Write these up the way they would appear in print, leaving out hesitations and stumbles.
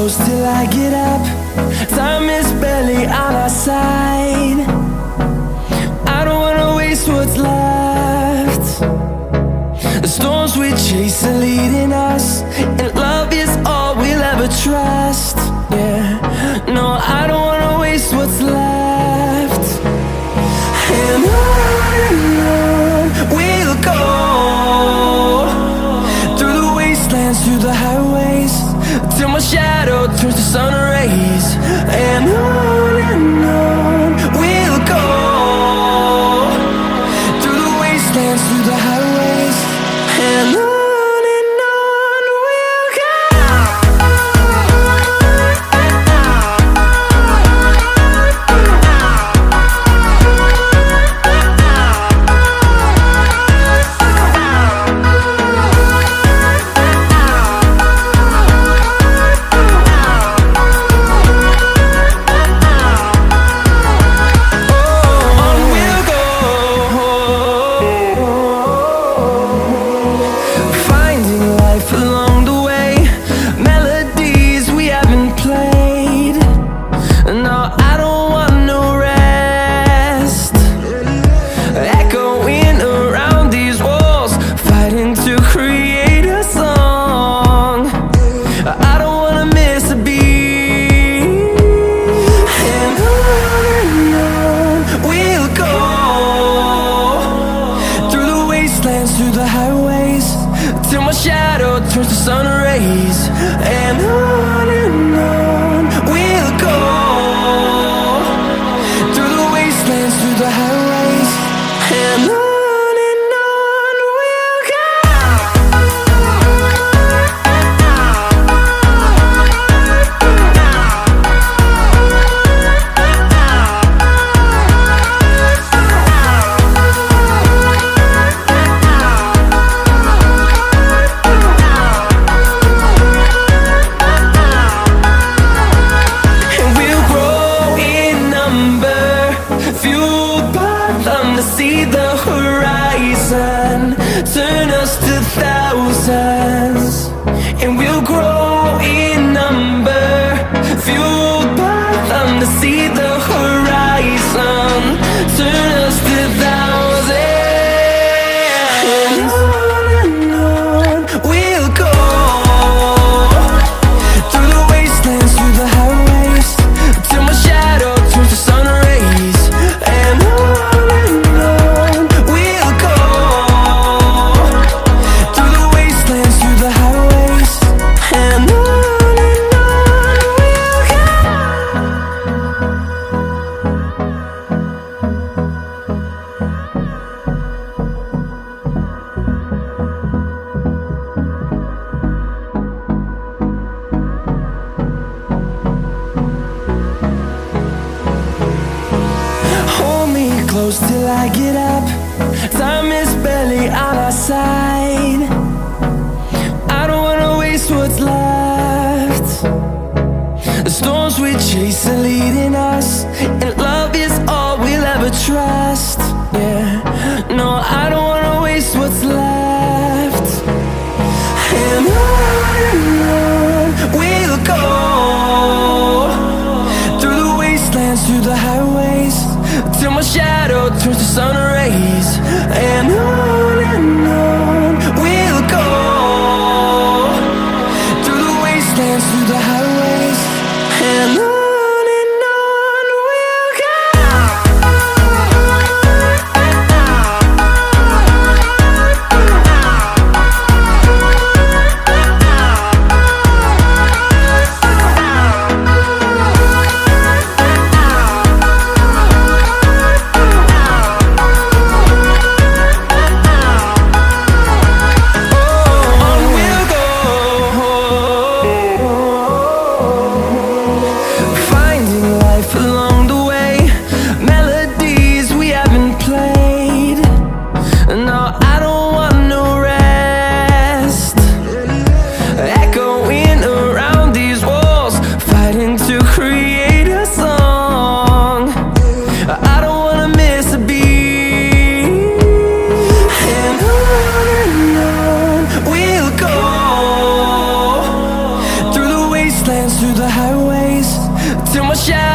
close till I get up. Time is barely on our side. I don't wanna waste what's left. The storms we chase are leading us, and love is all we'll ever trust. Yeah, no, I don't wanna waste what's left. And on we'll go, through the wastelands, through the highways, till my shadow turns to sun rays. And on we'll go, through the wastelands, through the highways, and on we'll go.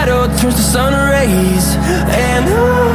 shadow turns to sun rays, and